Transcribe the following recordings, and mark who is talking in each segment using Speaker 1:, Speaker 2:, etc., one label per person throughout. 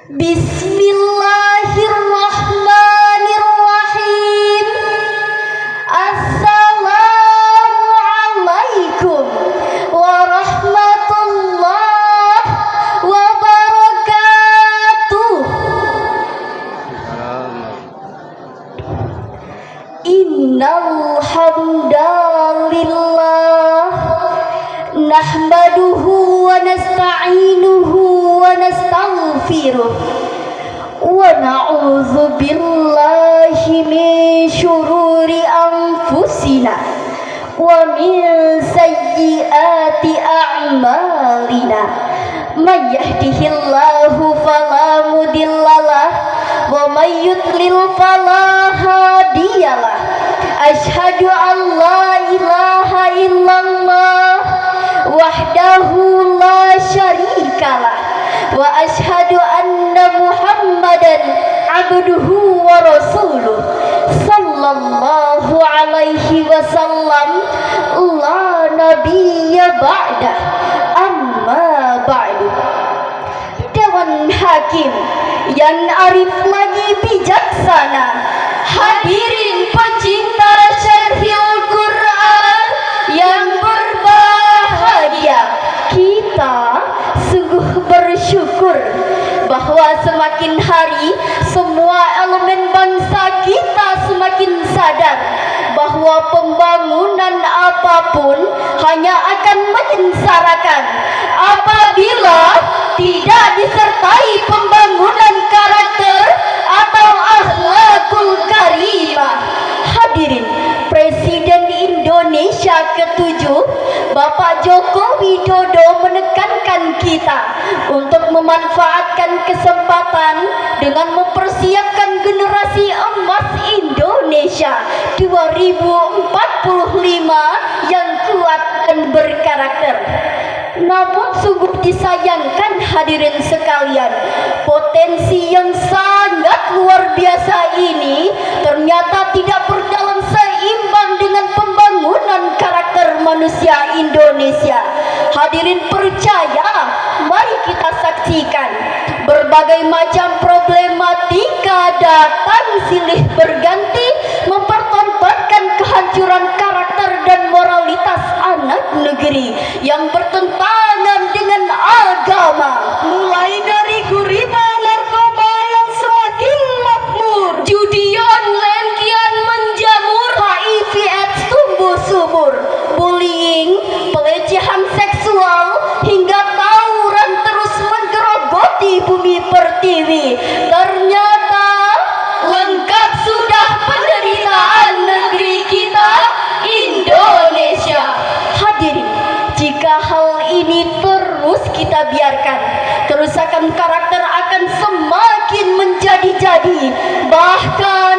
Speaker 1: Bismillahirrahmanirrahim. Assalamualaikum warahmatullahi wabarakatuh. Innal hamdalillah nahmaduhu wa nasta'inuhu wa nastaghfiruh wa na'udzu billahi min syururi anfusina wa min sayyiati a'malina. May yahdihillahu fala mudhillalah wa may yudlil fala hadiyalah. Asyhadu an la ilaha illallah wahdahu la syarikalah wa asyhadu anna Muhammadan abduhu wa rasuluh sallallahu alaihi wasallam. La nabiyya ba'da, amma ba'du. Dewan Hakim yang arif lagi bijaksana, hadirin pecinta syarhil Quran yang berbahagia, kita sungguh bersyukur bahwa semakin hari semua elemen bangsa kita semakin sadar bahwa pembangunan apapun hanya akan menyengsarakan apabila tidak disertai pembangunan karakter atau akhlakul karimah. Hadirin, Presiden Indonesia ke-7 Bapak Joko Widodo menekankan kita untuk memanfaatkan kesempatan dengan mempersiapkan generasi emas Indonesia 2045 yang kuat dan berkarakter. Namun sungguh disayangkan hadirin sekalian, potensi yang sangat luar biasa ini ternyata tidak berjalan seimbang dengan pembangunan karakter manusia Indonesia. Hadirin percaya, mari kita saksikan berbagai macam problematika datang silih berganti mempertontonkan kehancuran karakter dan moralitas anak negeri yang bertentangan dengan agama, mulai dari gurita narkoba yang semakin makmur, judi online kian menjamur, HIV AIDS tumbuh subur, bullying, pelecehan seksual hingga tawuran terus menggerogoti bumi pertiwi. Ternyata lengkap sudah penderitaan negeri kita Indonesia. Hadirin, jika hal ini terus kita biarkan, kerusakan karakter akan semakin menjadi-jadi, bahkan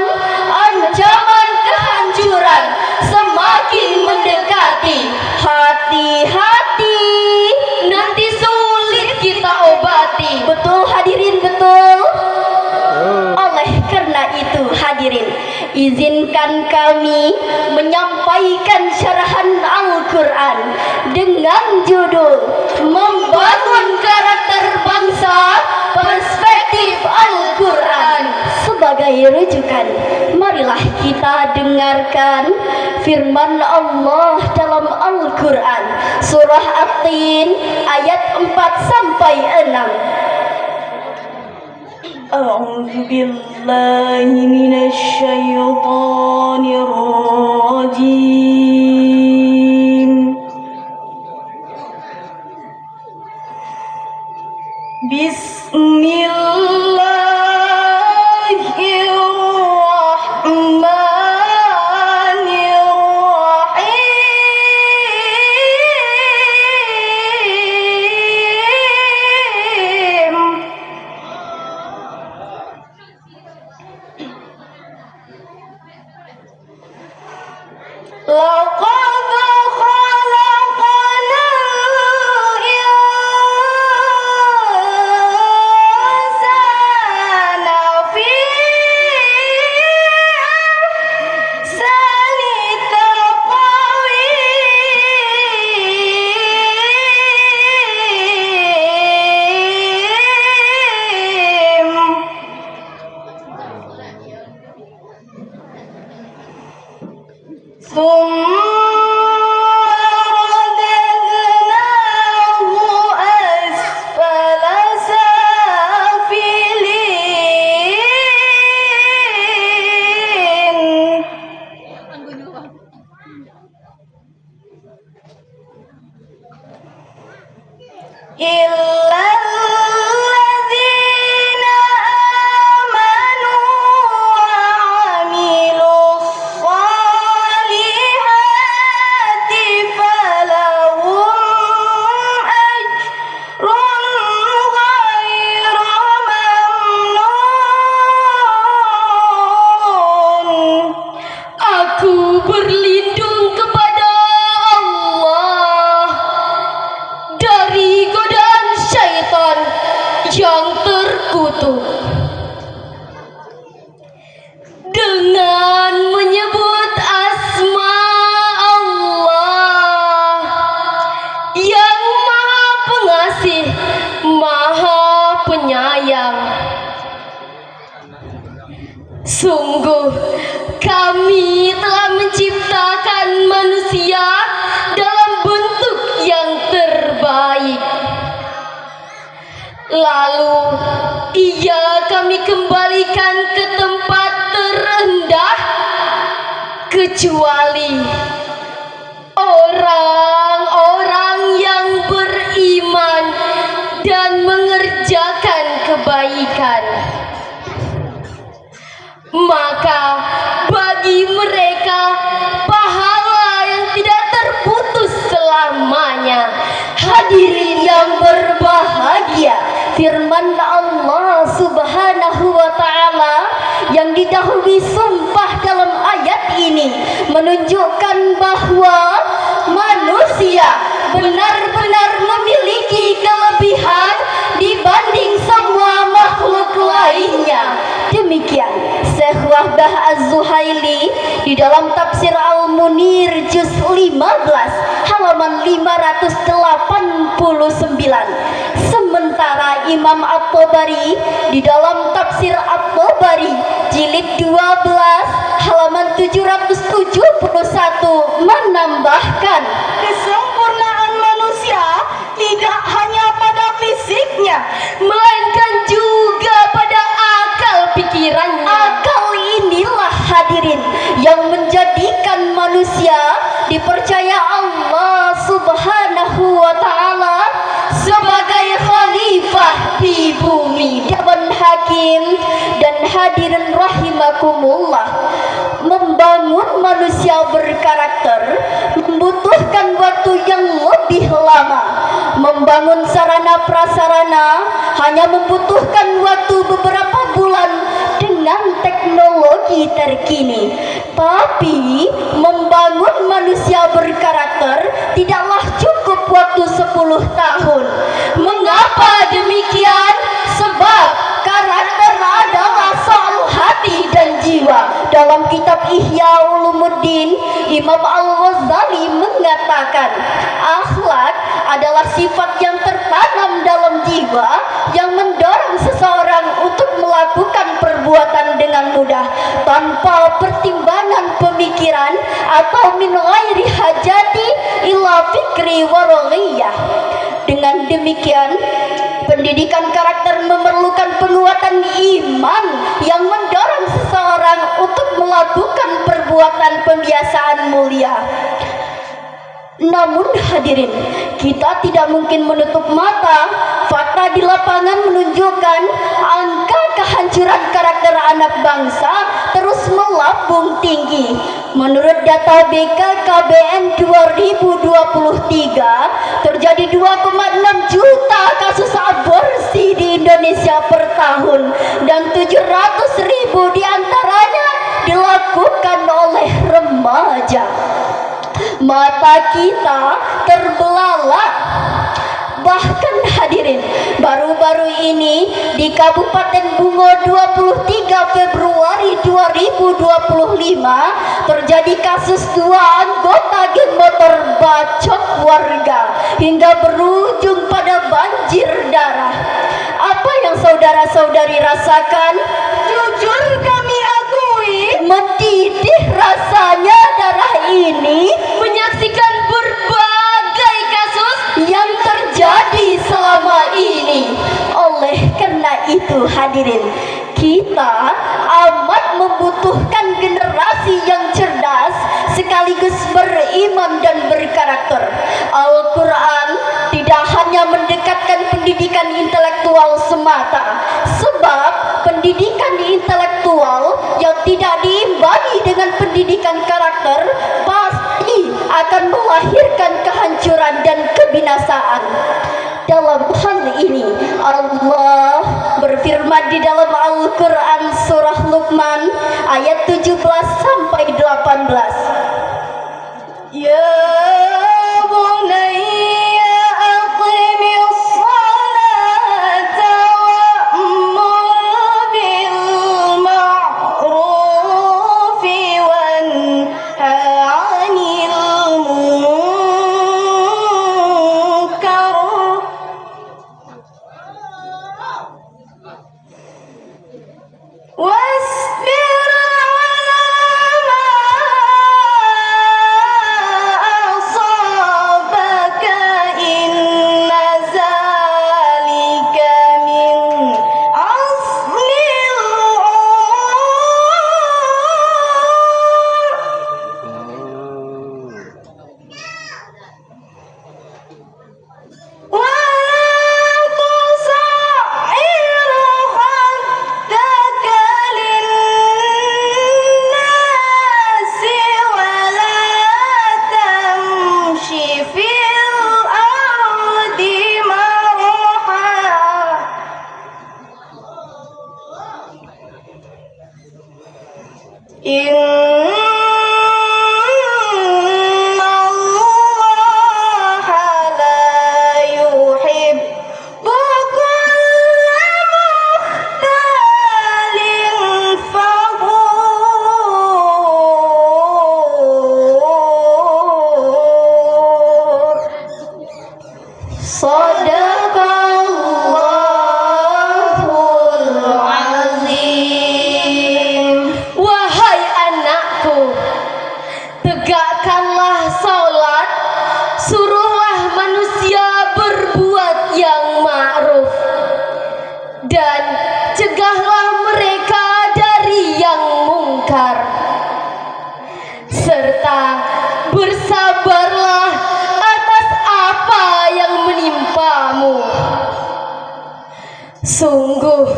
Speaker 1: ancaman kehancuran semakin mendekati. Hati-hati, nanti sulit kita obati. Betul hadirin, betul. Oleh karena itu hadirin, izinkan kami menyampaikan syarahan Al-Quran dengan judul Membangun Karakter Bangsa Perspektif Al-Quran. Sebagai rujukan, marilah kita dengarkan firman Allah dalam Al-Quran Surah At-Tin ayat 4-6. A'udzu billahi minasy syaithanir rajim. لقد خلقنا الإنسان ثم رددناه أسفل سافلين إلا الذين آمنوا وعملوا الصالحات فلهم أجر غير ممنون.
Speaker 2: Aku berlindung kepada Allah dari godaan syaitan yang terkutuk dengan menyebut asma Allah yang maha pengasih, maha penyayang. Sungguh kami telah menciptakan manusia dalam bentuk yang terbaik. Lalu ia kami kembalikan ke tempat terendah kecuali orang-orang yang beriman dan mengerjakan kebaikan. Maka bagi mereka pahala yang tidak terputus selamanya.
Speaker 1: Hadirin yang berbahagia, firman Allah Subhanahu wa ta'ala yang didahului sumpah dalam ayat ini menunjukkan bahwa manusia benar-benar memiliki kelebihan dibanding semua makhluk lainnya. Demikian Syekh Wahbah Az-Zuhaili di dalam tafsir Al-Munir juz 15 halaman 589. Sementara Imam At-Tabari di dalam tafsir At-Tabari jilid 12 halaman 771 menambahkan, kesempurnaan manusia tidak hanya pada fisiknya,
Speaker 2: melainkan juga pada akal pikirannya.
Speaker 1: akal inilah hadirin yang menjadikan manusia dipercaya Allah Subhanahu wa ta'ala sebagai khalifah di bumi. Dewan Hakim dan hadirin rahimakumullah, membangun manusia berkarakter membutuhkan waktu yang lebih lama. Membangun sarana prasarana hanya membutuhkan waktu beberapa bulan dengan teknologi terkini. Tapi membangun manusia berkarakter tidaklah cukup waktu 10 tahun. Mengapa demikian? Sebab karakter adalah soal hati dan jiwa. Dalam kitab Ihya Ulumuddin, Imam Al-Ghazali mengatakan, akhlak adalah sifat yang tertanam dalam jiwa yang mendorong seseorang untuk melakukan perbuatan dengan mudah tanpa pertimbangan pemikiran atau min ghairi hajati ila fikri waraghiyah. Dengan demikian, pendidikan karakter memerlukan penguatan iman yang mendorong seseorang untuk melakukan perbuatan pembiasaan mulia. Namun hadirin, kita tidak mungkin menutup mata. Fakta di lapangan menunjukkan angka kehancuran karakter anak bangsa terus melambung tinggi. Menurut data BKKBN 2023, terjadi 2,6 juta kasus aborsi di Indonesia per tahun dan 700.000 diantaranya dilakukan oleh remaja. Mata kita terbelalak. Bahkan hadirin, baru-baru ini di Kabupaten Bungo 23 Februari 2025 terjadi kasus 2 anggota geng motor bacok warga hingga berujung pada banjir darah. Apa yang saudara-saudari rasakan? Jujur kami akui, mendidih rasanya darah ini
Speaker 2: menyaksikan berbagai kasus
Speaker 1: yang terjadi selama ini. Oleh karena itu hadirin, kita amat membutuhkan generasi yang cerdas sekaligus beriman dan berkarakter. Al-Quran tidak hanya mendekatkan pendidikan intelektual semata, sebab pendidikan intelektual yang tidak diimbangi dengan pendidikan karakter pasti akan melahirkan kehancuran dan kebinasaan. Dalam hal ini Allah berfirman di dalam Al-Quran surah Luqman ayat 17 sampai 18. Ya bunayya aqimis salata wa'mur bil ma'rufi wanha 'anil munkar wasbir 'ala ma asabaka inna zalika min azmil umur wa Inna Allaha la yuhibbu kulla mukhtalin fakhur. Sadaqallahul azim.
Speaker 2: Wahai anakku, tegakkanlah salat, suruhlah manusia berbuat yang ma'ruf, dan cegahlah mereka dari yang mungkar, serta bersabarlah atas apa yang menimpamu. Sungguh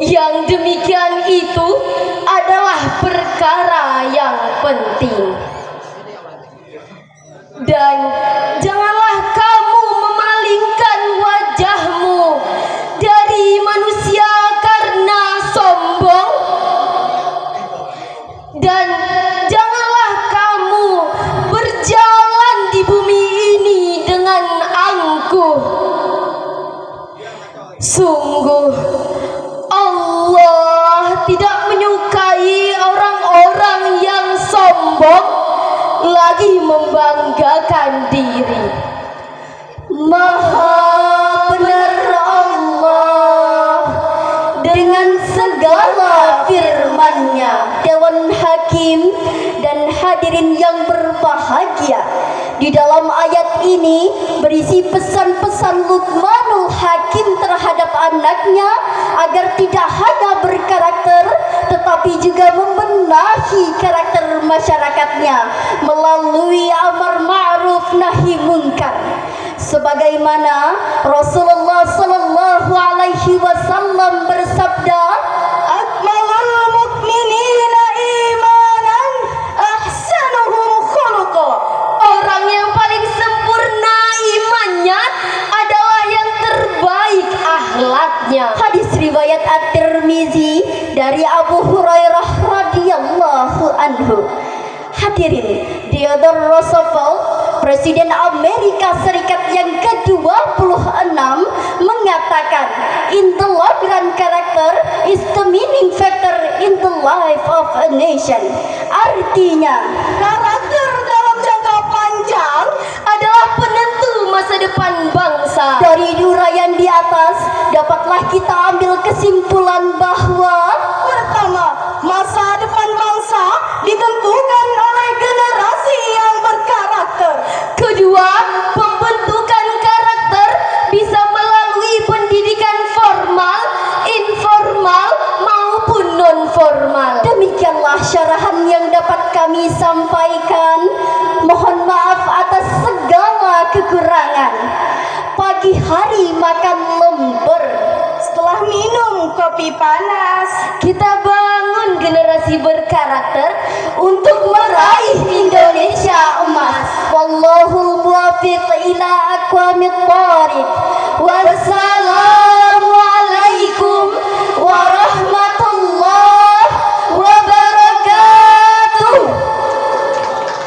Speaker 2: yang demikian itu adalah perkara yang penting. Dan janganlah kamu memalingkan wajahmu dari manusia karena sombong, dan janganlah kamu berjalan di bumi ini dengan angkuh. Sungguh Allah tidak menyukai orang-orang yang sombong lagi membanggakan diri.
Speaker 1: Maha benar Allah dengan segala firman-Nya. Dewan Hakim dan hadirin yang berbahagia, di dalam ayat ini berisi pesan-pesan Luqmanul Hakim terhadap anaknya agar tidak hanya berkarakter tetapi juga membenahi karakter masyarakatnya melalui amar ma'ruf nahi munkar. Sebagaimana Rasulullah sallallahu alaihi wasallam bersabda, "Akmalul mu'minina imanan ahsanuhum khuluqa."
Speaker 2: Orang yang paling sempurna imannya adalah yang terbaik akhlaknya.
Speaker 1: Hadis riwayat At-Tirmizi dari Abu Hurairah radhiyallahu anhu. Hadirin, Theodore Roosevelt, Presiden Amerika Serikat yang ke-26, mengatakan, "Intolerant character is the meaning factor in the life of a nation." Artinya,
Speaker 2: Karakter dalam jangka panjang adalah penentu masa depan bangsa.
Speaker 1: dari uraian di atas dapatlah kita ambil kesimpulan bahwa
Speaker 3: Pertama, masa depan bangsa ditentukan
Speaker 1: kami sampaikan. Mohon maaf atas segala kekurangan. Pagi hari makan lemper,
Speaker 2: Setelah minum kopi panas,
Speaker 1: kita bangun generasi berkarakter untuk meraih Indonesia emas. Wallahul muwaffiq ila aqwamit thoriq. Wassalam.